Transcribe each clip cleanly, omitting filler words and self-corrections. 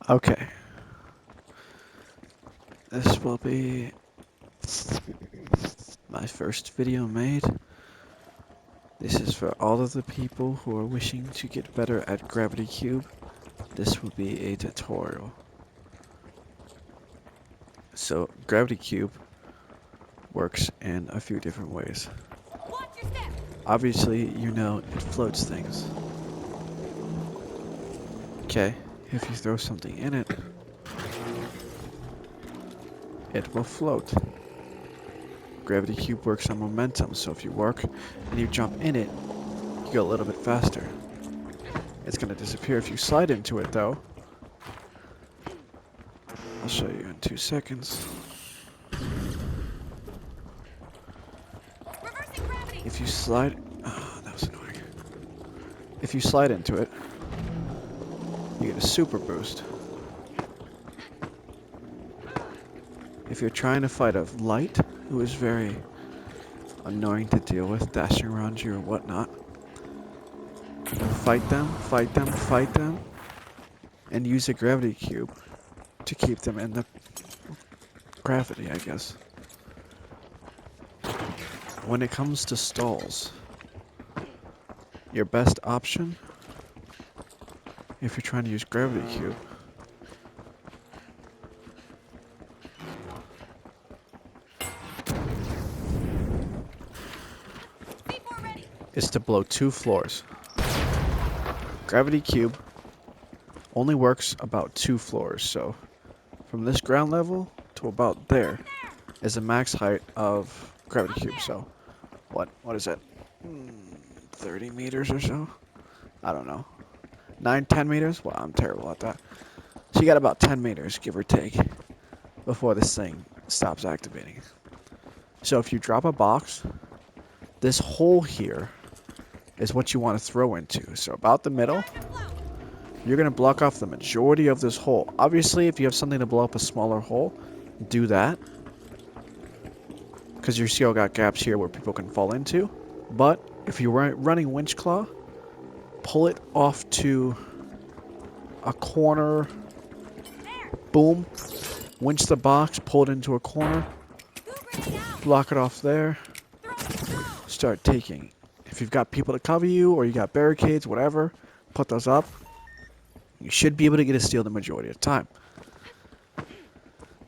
Okay. This will be my first video made. This is for all of the people who are wishing to get better at Gravity Cube. This will be a tutorial. So, Gravity Cube works in a few different ways. Obviously, you know it floats things. Okay, if you throw something in it, it will float. Gravity Cube works on momentum, so if you work and you jump in it, you go a little bit faster. It's gonna disappear if you slide into it though. I'll show you in 2 seconds. If you slide... Oh, that was annoying. If you slide into it, you get a super boost. If you're trying to fight a light who is very annoying to deal with, dashing around you or whatnot, fight them, fight them, fight them, and use a gravity cube to keep them in the gravity, I guess. When it comes to stalls, your best option, if you're trying to use gravity cube, is to blow 2 floors. Gravity cube only works about 2 floors, so from this ground level to about there is the max height of gravity cube. So what is it? 30 meters or so? I don't know. 9, 10 meters? Well, I'm terrible at that. So you got about 10 meters, give or take, before this thing stops activating. So if you drop a box, this hole here is what you want to throw into. So about the middle, you're going to block off the majority of this hole. Obviously, if you have something to blow up a smaller hole, do that. Because you still got gaps here where people can fall into. But if you're running winch claw, pull it off to a corner. Boom. Winch the box, pull it into a corner. Block it off there. Start taking. If you've got people to cover you or you got barricades, whatever, put those up. You should be able to get a steal the majority of the time.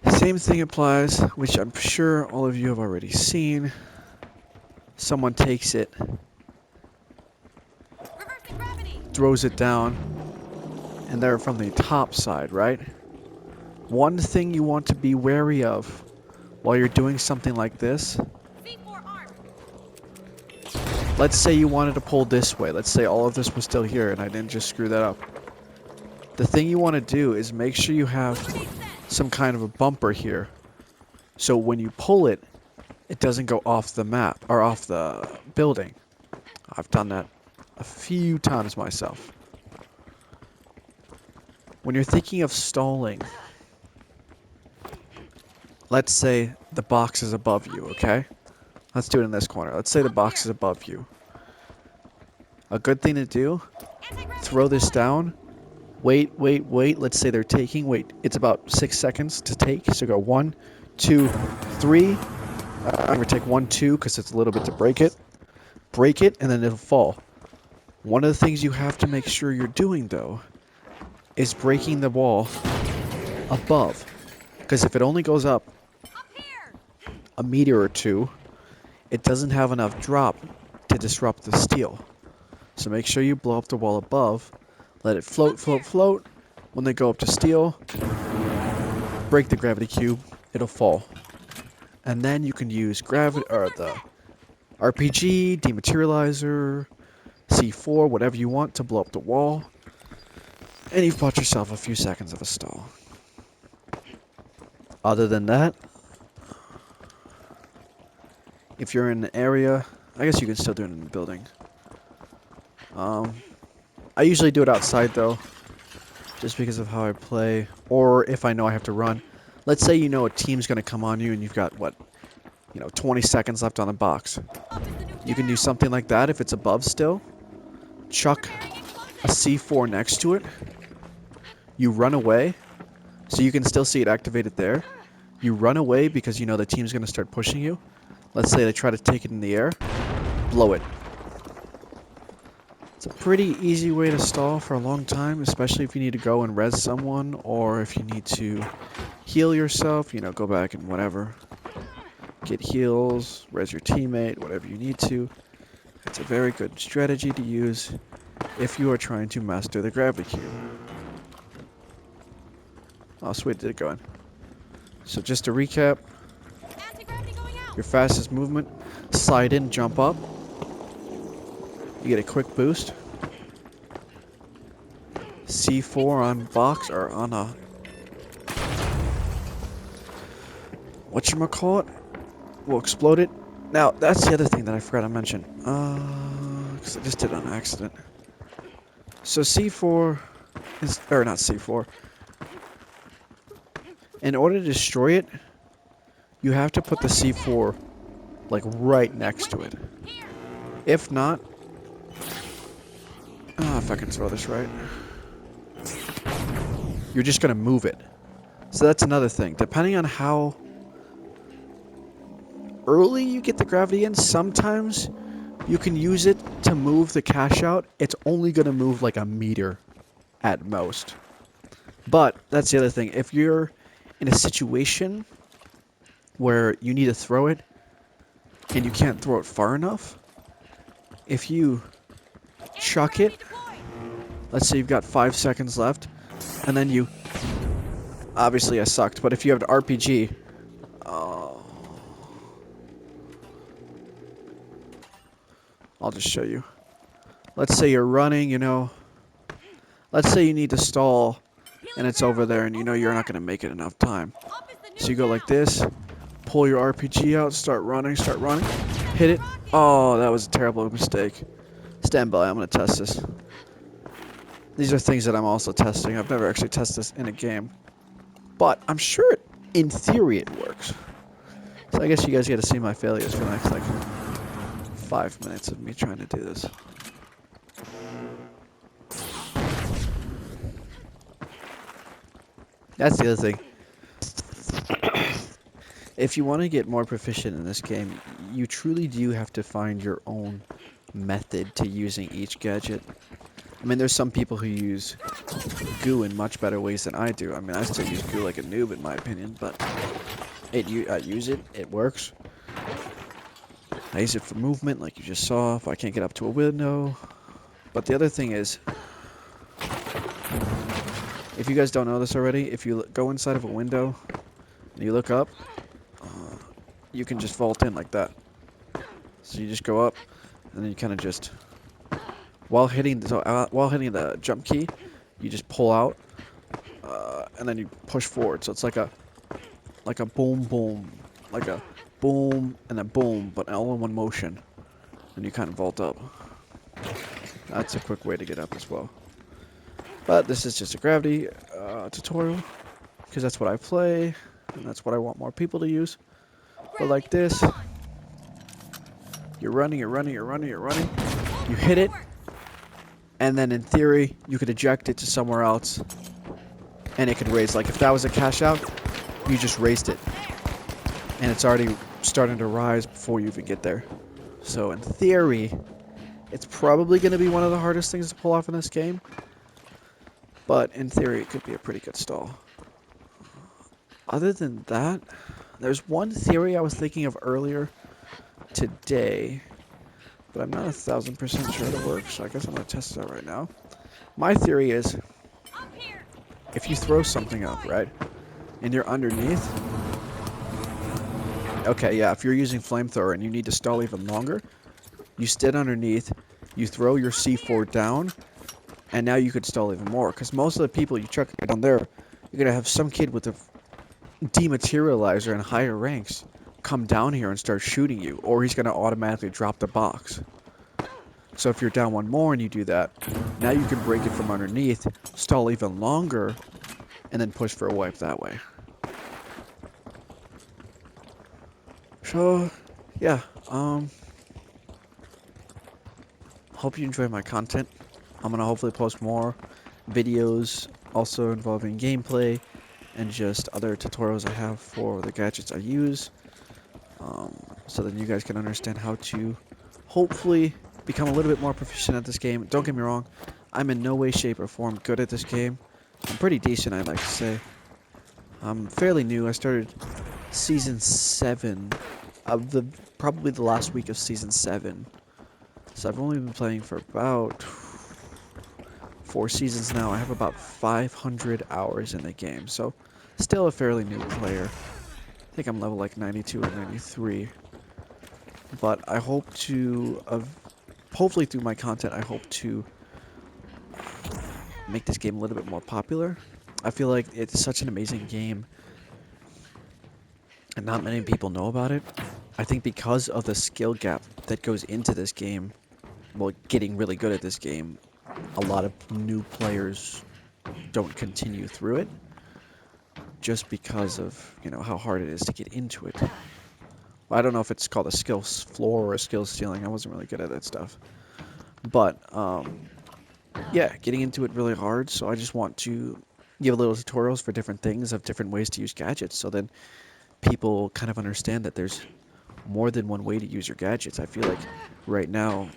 Same thing applies, which I'm sure all of you have already seen. Someone takes it, throws it down, and they're from the top side, right? One thing you want to be wary of while you're doing something like this, let's say you wanted to pull this way. Let's say all of this was still here and I didn't just screw that up. The thing you want to do is make sure you have some kind of a bumper here. So when you pull it, it doesn't go off the map or off the building. I've done that a few times myself. When you're thinking of stalling, let's say the box is above you, okay? Let's do it in this corner. Let's say the box is above you. A good thing to do, throw this down. Wait. Let's say they're taking. Wait, it's about 6 seconds to take. So go 1, 2, 3. I'm going to take 1, 2 because it's a little bit to break it. Break it, and then it'll fall. One of the things you have to make sure you're doing, though, is breaking the wall above. Because if it only goes up a meter or two, it doesn't have enough drop to disrupt the steel. So make sure you blow up the wall above. Let it float. When they go up to steel, break the gravity cube, it'll fall. And then you can use gravity or the RPG, dematerializer, C4, whatever you want to blow up the wall. And you've bought yourself a few seconds of a stall. Other than that, if you're in an area, I guess you can still do it in the building. I usually do it outside though, just because of how I play, or if I know I have to run. Let's say you know a team's going to come on you and you've got, 20 seconds left on the box. You can do something like that if it's above still. Chuck a C4 next to it. You run away, So you can still see it activated there. You run away because you know the team's going to start pushing you. Let's say they try to take it in the air. Blow it. It's a pretty easy way to stall for a long time, especially if you need to go and res someone, or if you need to heal yourself, you know, go back and whatever. Get heals, res your teammate, whatever you need to. It's a very good strategy to use if you are trying to master the gravity cube. Oh, sweet, did it go in. So just to recap, your fastest movement, slide in, jump up. You get a quick boost. C4 on box or on a whatchamacallit will explode it. Now, that's the other thing that I forgot to mention. Because I just did it on accident. So C4 is, or not C4. In order to destroy it, you have to put the C4 like right next to it. If not, if I can throw this right, you're just gonna move it. So that's another thing. Depending on how early you get the gravity in, sometimes you can use it to move the cash out. It's only gonna move like a meter at most. But that's the other thing. If you're in a situation where you need to throw it and you can't throw it far enough, if you chuck it, let's say you've got 5 seconds left, and then you, obviously I sucked, but if you have an RPG, I'll just show you. Let's say you're running, you know, let's say you need to stall, and it's over there, and you know you're not going to make it enough time. So you go like this, pull your RPG out, start running, hit it. Oh, that was a terrible mistake. Stand by, I'm going to test this. These are things that I'm also testing. I've never actually tested this in a game. But I'm sure, in theory, it works. So I guess you guys get to see my failures for the next, like, 5 minutes of me trying to do this. That's the other thing. If you want to get more proficient in this game, you truly do have to find your own method to using each gadget. I mean, there's some people who use goo in much better ways than I do. I mean, I still use goo like a noob in my opinion, but I use it, it works. I use it for movement, like you just saw, if I can't get up to a window. But the other thing is, if you guys don't know this already, if you go inside of a window and you look up, you can just vault in like that. So you just go up, and then you kind of just, while hitting the jump key, you just pull out, and then you push forward. So it's like a boom, boom, like a boom and a boom, but all in one motion, and you kind of vault up. That's a quick way to get up as well. But this is just a gravity tutorial, because that's what I play, and that's what I want more people to use. But like this, you're running, you hit it, and then in theory, you could eject it to somewhere else, and it could raise. Like if that was a cash out, you just raised it, and it's already starting to rise before you even get there. So in theory, it's probably going to be one of the hardest things to pull off in this game, but in theory, it could be a pretty good stall. Other than that, there's one theory I was thinking of earlier today, but I'm not 1,000% sure it works, so I guess I'm going to test it out right now. My theory is, if you throw something up, right, and you're underneath, okay, yeah, if you're using flamethrower and you need to stall even longer, you stand underneath, you throw your C4 down, and now you could stall even more, because most of the people you chuck down there, you're going to have some kid with a dematerializer in higher ranks come down here and start shooting you, or he's going to automatically drop the box. So if you're down one more and you do that, now you can break it from underneath, stall even longer, and then push for a wipe that way. So, yeah, hope you enjoy my content. I'm going to hopefully post more videos also involving gameplay and just other tutorials I have for the gadgets I use, so that you guys can understand how to hopefully become a little bit more proficient at this game. Don't get me wrong, I'm in no way, shape, or form good at this game. I'm pretty decent, I'd like to say. I'm fairly new. I started Season 7 of probably the last week of Season 7. So I've only been playing for about 4 seasons now. I have about 500 hours in the game, so still a fairly new player. I think I'm level like 92 or 93. But I hope to, hopefully through my content, I hope to make this game a little bit more popular. I feel like it's such an amazing game, and not many people know about it. I think because of the skill gap that goes into this game, well, getting really good at this game, a lot of new players don't continue through it just because of, you know, how hard it is to get into it. Well, I don't know if it's called a skills floor or a skills ceiling. I wasn't really good at that stuff. But, yeah, getting into it really hard, so I just want to give little tutorials for different things of different ways to use gadgets, so then people kind of understand that there's more than one way to use your gadgets. I feel like right now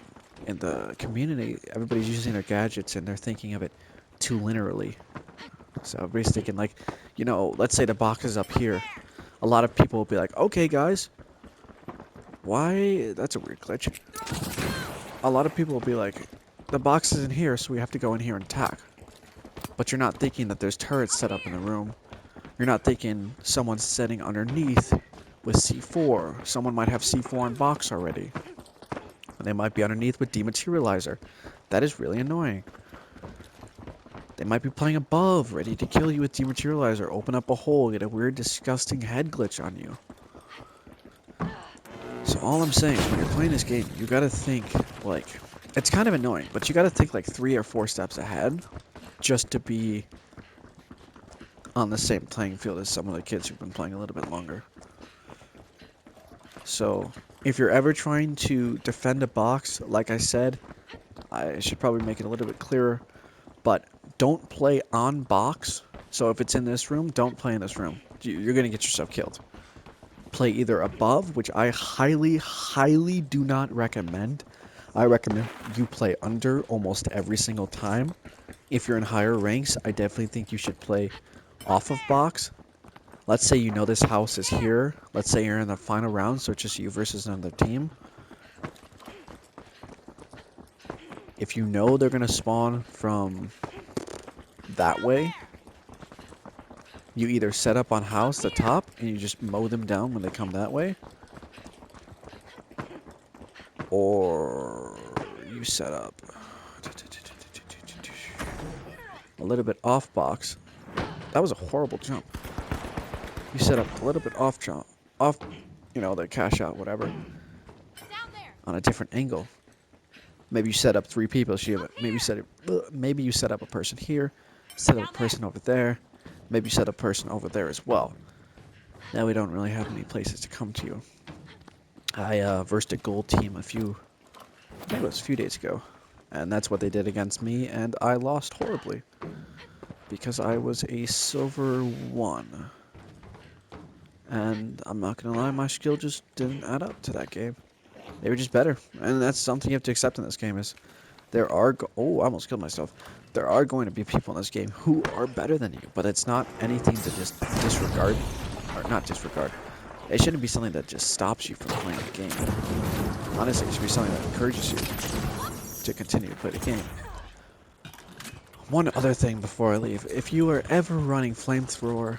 in the community, everybody's using their gadgets and they're thinking of it too linearly. So everybody's thinking like, you know, let's say the box is up here. A lot of people will be like, okay guys, why, that's a weird glitch. A lot of people will be like, the box is in here, so we have to go in here and attack. But you're not thinking that there's turrets set up in the room. You're not thinking someone's sitting underneath with C4. Someone might have C4 on box already. And they might be underneath with dematerializer. That is really annoying. They might be playing above, ready to kill you with dematerializer, open up a hole, get a weird, disgusting head glitch on you. So all I'm saying is when you're playing this game, you gotta think, like, it's kind of annoying, but you gotta think like 3 or 4 steps ahead just to be on the same playing field as some of the kids who've been playing a little bit longer. So if you're ever trying to defend a box, like I said, I should probably make it a little bit clearer, but don't play on box. So if it's in this room, don't play in this room. You're going to get yourself killed. Play either above, which I highly, highly do not recommend. I recommend you play under almost every single time. If you're in higher ranks, I definitely think you should play off of box. Let's say you know this house is here. Let's say you're in the final round, so it's just you versus another team. If you know they're going to spawn from that way, you either set up on house, the top, and you just mow them down when they come that way. Or you set up a little bit off box. That was a horrible jump. You set up a little bit off jump, off, you know, the cash out, whatever, on a different angle. Maybe you set up 3 people. Maybe you set up a person here, set up a person over there. Maybe you set up a person over there as well. Now we don't really have any places to come to you. I versed a gold team I think it was a few days ago, and that's what they did against me, and I lost horribly because I was a silver 1. And I'm not gonna lie, my skill just didn't add up to that game. They were just better, and that's something you have to accept in this game. Is there are oh, I almost killed myself. There are going to be people in this game who are better than you, but it's not anything to just disregard, or not disregard. It shouldn't be something that just stops you from playing the game. Honestly, it should be something that encourages you to continue to play the game. One other thing before I leave, if you are ever running flamethrower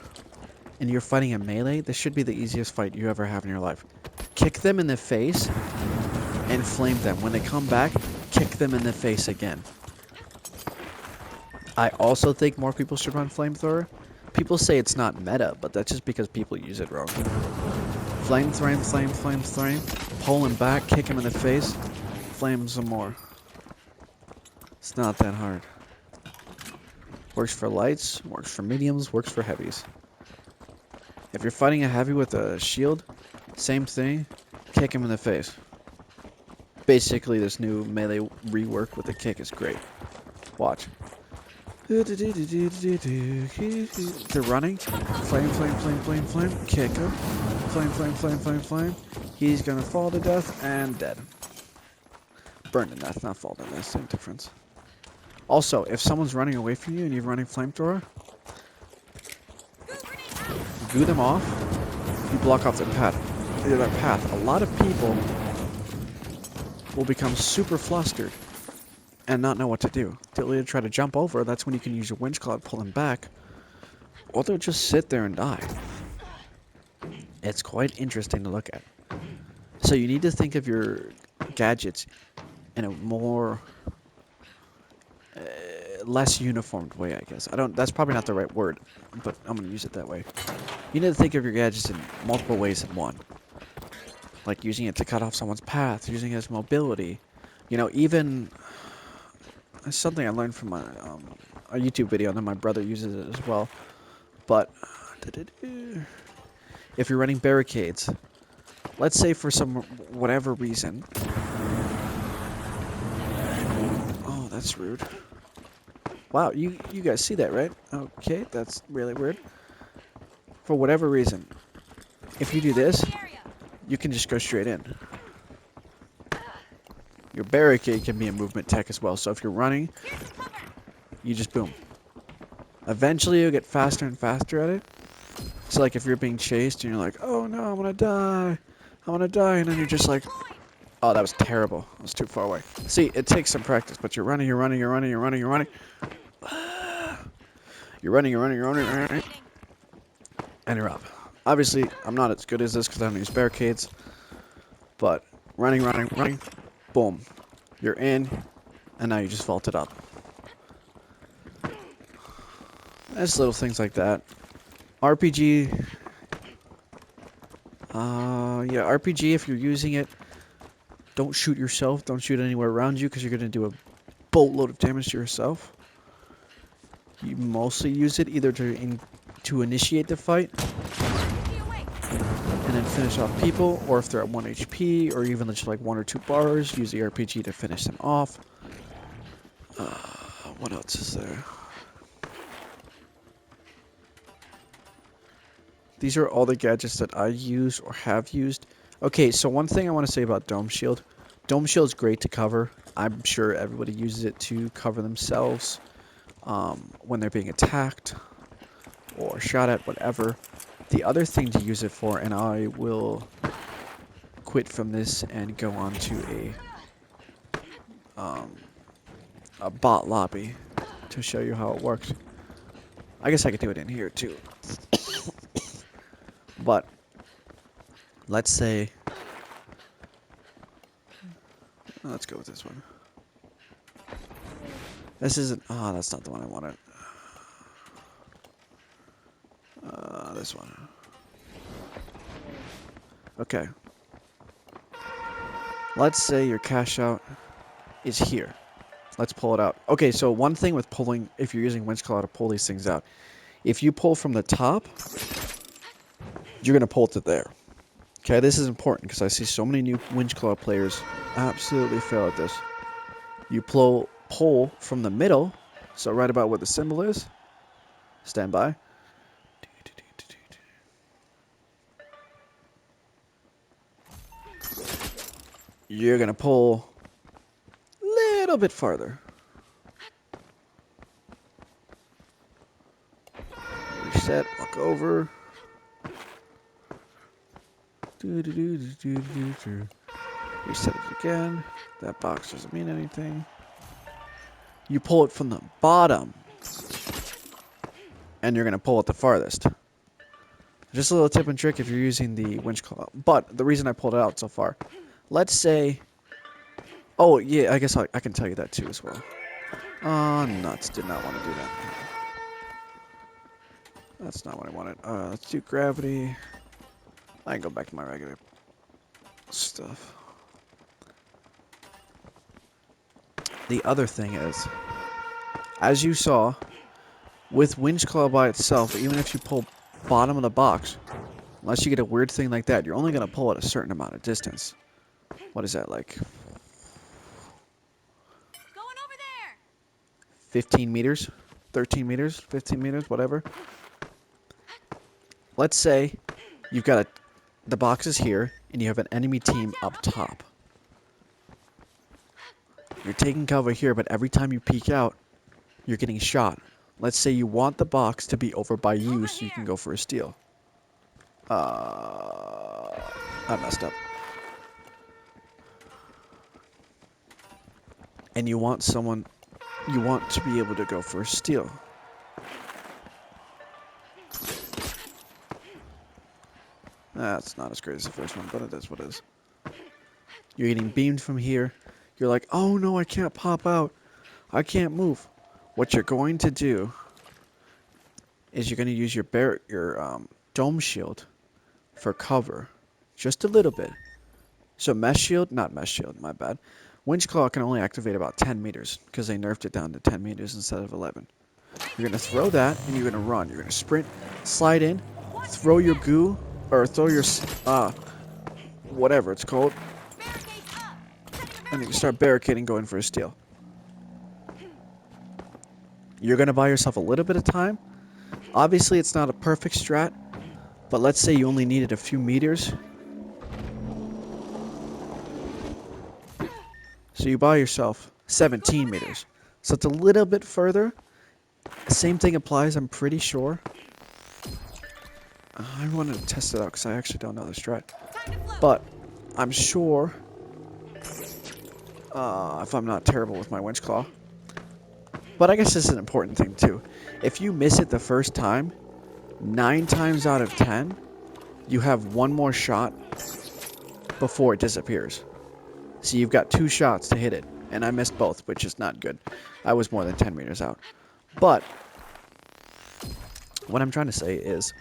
and you're fighting a melee, this should be the easiest fight you ever have in your life. Kick them in the face and flame them. When they come back, kick them in the face again. I also think more people should run flamethrower. People say it's not meta, but that's just because people use it wrong. Flame, flame. Pull him back, kick him in the face, flame some more. It's not that hard. Works for lights, works for mediums, works for heavies. If you're fighting a heavy with a shield, same thing, kick him in the face. Basically, this new melee rework with the kick is great. Watch. They're running. Flame, flame, flame, flame, flame. Kick him. Flame, flame, flame, flame, flame. He's gonna fall to death and dead. Burn to death, not fall to death. Same difference. Also, if someone's running away from you and you're running flamethrower, goo them off. You block off their path. A lot of people will become super flustered and not know what to do. They'll either try to jump over, that's when you can use your winch claw to pull them back, or they'll just sit there and die. It's quite interesting to look at. So you need to think of your gadgets in a more less uniformed way, I guess. That's probably not the right word, but I'm going to use it that way. You need to think of your gadgets in multiple ways than one. Like using it to cut off someone's path, using it as mobility. You know, even it's something I learned from a YouTube video, and then my brother uses it as well. But if you're running barricades, let's say for some whatever reason. Oh, that's rude. Wow, you guys see that, right? Okay, that's really weird. For whatever reason, if you do this, you can just go straight in. Your barricade can be a movement tech as well, so if you're running, you just boom. Eventually you'll get faster and faster at it. So like if you're being chased and you're like, oh no, I'm gonna die, and then you're just like, oh, that was terrible, I was too far away. See, it takes some practice, but you're running, and you're up. Obviously, I'm not as good as this because I don't use barricades, but running, boom, you're in, and now you just vaulted up. There's little things like that. RPG, yeah, RPG, if you're using it, don't shoot yourself, don't shoot anywhere around you because you're going to do a boatload of damage to yourself. You mostly use it either to initiate the fight and then finish off people, or if they're at 1 HP, or even just like 1 or 2 bars, use the RPG to finish them off. What else is there? These are all the gadgets that I use or have used. Okay, so one thing I want to say about Dome Shield. Dome Shield is great to cover. I'm sure everybody uses it to cover themselves when they're being attacked or shot at, whatever. The other thing to use it for, and I will quit from this and go on to a bot lobby to show you how it works. I guess I could do it in here too. But let's say, let's go with this one. This isn't, that's not the one I wanted. This one. Okay. Let's say your cash out is here. Let's pull it out. Okay, so one thing with pulling, if you're using winch claw to pull these things out, if you pull from the top, you're going to pull it to there. Okay, this is important because I see so many new winch claw players absolutely fail at this. You pull from the middle, so right about where the symbol is. Stand by. You're going to pull a little bit farther. Reset, walk over. Reset it again. That box doesn't mean anything. You pull it from the bottom, and you're going to pull it the farthest. Just a little tip and trick if you're using the winch claw. But the reason I pulled it out so far, let's say, oh yeah, I guess I can tell you that too as well. Nuts, did not want to do that. That's not what I wanted. Let's do gravity. I can go back to my regular stuff. The other thing is, as you saw, with winch claw by itself, even if you pull bottom of the box, unless you get a weird thing like that, you're only going to pull at a certain amount of distance. What is that, like? Going over there. 15 meters? 13 meters, 15 meters, whatever. Let's say you've got the box is here, and you have an enemy team up top. You're taking cover here, but every time you peek out, you're getting shot. Let's say you want the box to be over by you so you can go for a steal. I messed up. And you want to be able to go for a steal. That's not as great as the first one, but it is what it is. You're getting beamed from here. You're like, oh no, I can't pop out. I can't move. What you're going to do is you're going to use your dome shield for cover. Just a little bit. So not mesh shield, my bad. Winch Claw can only activate about 10 meters because they nerfed it down to 10 meters instead of 11. You're going to throw that and you're going to run. You're going to sprint, slide in, throw your goo, or throw your, whatever it's called. And you can start barricading, going for a steal. You're going to buy yourself a little bit of time. Obviously, it's not a perfect strat, but let's say you only needed a few meters. So you buy yourself 17 meters. So it's a little bit further. Same thing applies, I'm pretty sure. I wanted to test it out because I actually don't know the strat. But I'm sure, if I'm not terrible with my Winch Claw. But I guess this is an important thing too. If you miss it the first time, 9 times out of 10, you have one more shot before it disappears. So you've got 2 shots to hit it. And I missed both, which is not good. I was more than 10 meters out. But what I'm trying to say is,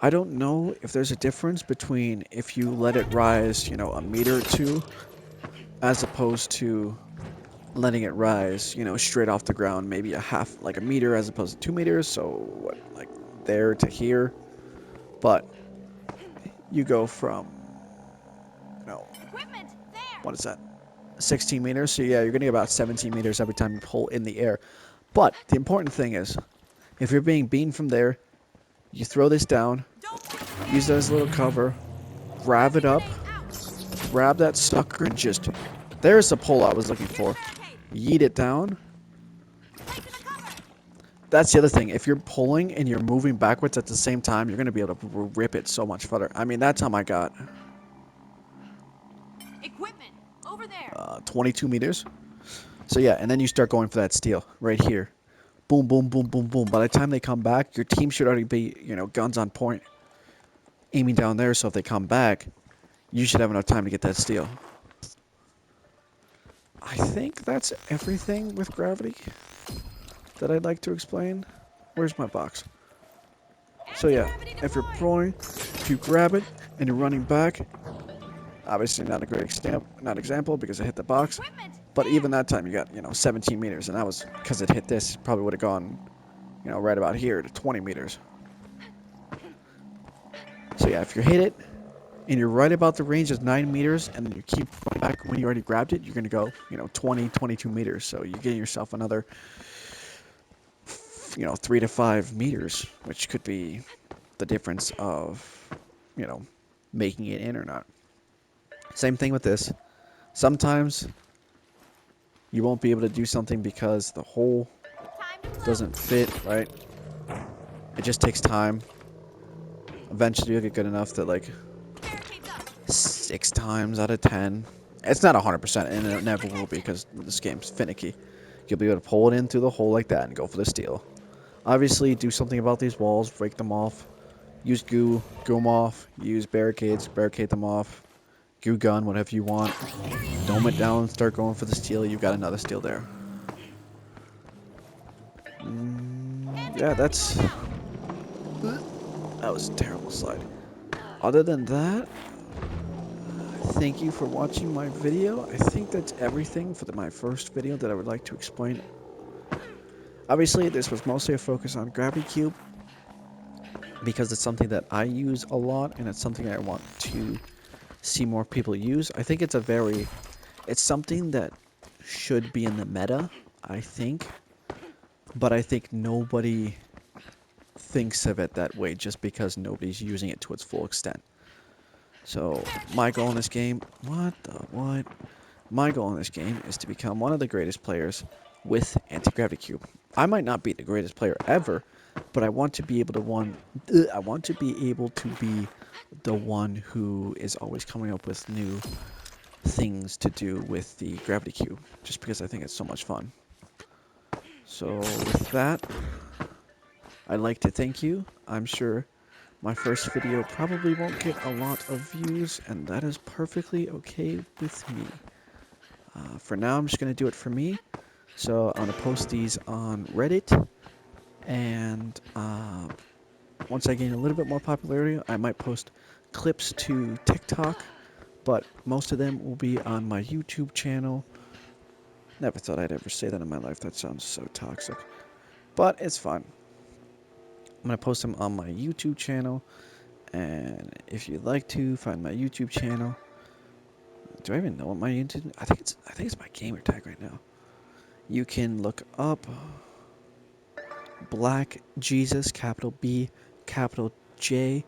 I don't know if there's a difference between if you let it rise, you know, a meter or two, as opposed to letting it rise, you know, straight off the ground, maybe like a meter as opposed to 2 meters. So what, like there to here. But you go from, you know, what is that? 16 meters. So yeah, you're getting about 17 meters every time you pull in the air. But the important thing is, if you're being beamed from there, you throw this down, use it as a little cover, grab it up, grab that sucker, and just... There's the pull I was looking for. Yeet it down. That's the other thing. If you're pulling and you're moving backwards at the same time, you're going to be able to rip it so much further. I mean, that time I got... Equipment over there. 22 meters. So yeah, and then you start going for that steal right here. Boom, boom, boom, boom, boom. By the time they come back, your team should already be, you know, guns on point, aiming down there. So if they come back, you should have enough time to get that steal. I think that's everything with gravity that I'd like to explain. Where's my box? So yeah, if you're throwing, if you grab it and you're running back, obviously not a great example because I hit the box. But even that time, you got, you know, 17 meters, and that was because it hit this. Probably would have gone, you know, right about here to 20 meters. So yeah, if you hit it, and you're right about the range of 9 meters, and then you keep going back when you already grabbed it, you're going to go, you know, 20, 22 meters. So you're getting yourself another, you know, 3 to 5 meters, which could be the difference of, you know, making it in or not. Same thing with this. Sometimes you won't be able to do something because the hole doesn't fit, right? It just takes time. Eventually you'll get good enough that, like, 6 times out of 10. It's not 100%, and it never will be because this game's finicky. You'll be able to pull it in through the hole like that and go for the steal. Obviously, do something about these walls, break them off. Use goo them off. Use barricades, barricade them off. Goo gun, whatever you want. Dome it down, start going for the steal. You've got another steal there. Yeah, that was a terrible slide. Other than that, thank you for watching my video. I think that's everything for my first video that I would like to explain. Obviously, this was mostly a focus on Gravity Cube because it's something that I use a lot, and it's something I want to see more people use. I think it's something that should be in the meta, I think. but I think nobody thinks of it that way just because nobody's using it to its full extent. So my goal in this game, what? My goal in this game is to become one of the greatest players with Anti-Gravity Cube. I might not be the greatest player ever, but I want to be able to I want to be able to be the one who is always coming up with new things to do with the Gravity Cube, just because I think it's so much fun. So with that, I'd like to thank you. I'm sure my first video probably won't get a lot of views, and that is perfectly okay with me. For now, I'm just going to do it for me. So I'm going to post these on Reddit, and once I gain a little bit more popularity, I might post clips to TikTok, but most of them will be on my YouTube channel. Never thought I'd ever say that in my life. That sounds so toxic. But it's fun. I'm going to post them on my YouTube channel, and if you'd like to find my YouTube channel, do I even know what my YouTube? I think it's my gamer tag right now. You can look up Black Jesus, capital B, capital J,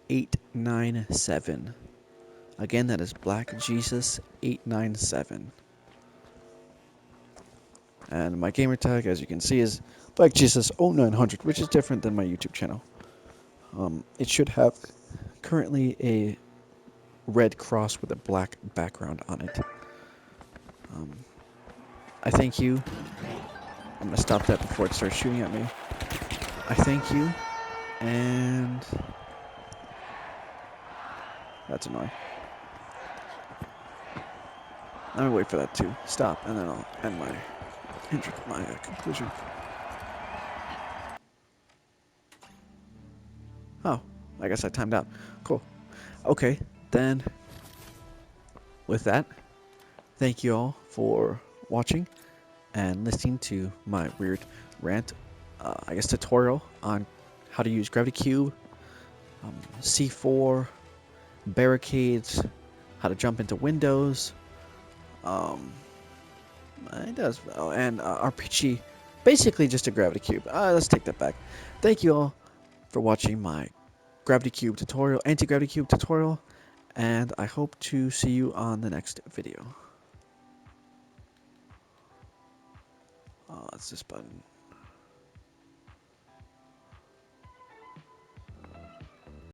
897. Again, that is Black Jesus 897. And my gamer tag, as you can see, is Black Jesus 0900, which is different than my YouTube channel. It should have currently a red cross with a black background on it. I thank you. I'm going to stop that before it starts shooting at me. I thank you, and that's annoying. Let me wait for that to stop, and then I'll end my conclusion. Oh, I guess I timed out. Cool. Okay, then with that, thank you all for watching and listening to my weird rant, I guess tutorial on how to use Gravity Cube, C4, barricades, how to jump into windows, it does, and RPG, basically just a Gravity Cube. Let's take that back. Thank you all for watching my Gravity Cube tutorial, Anti-Gravity Cube tutorial, and I hope to see you on the next video. It's this button.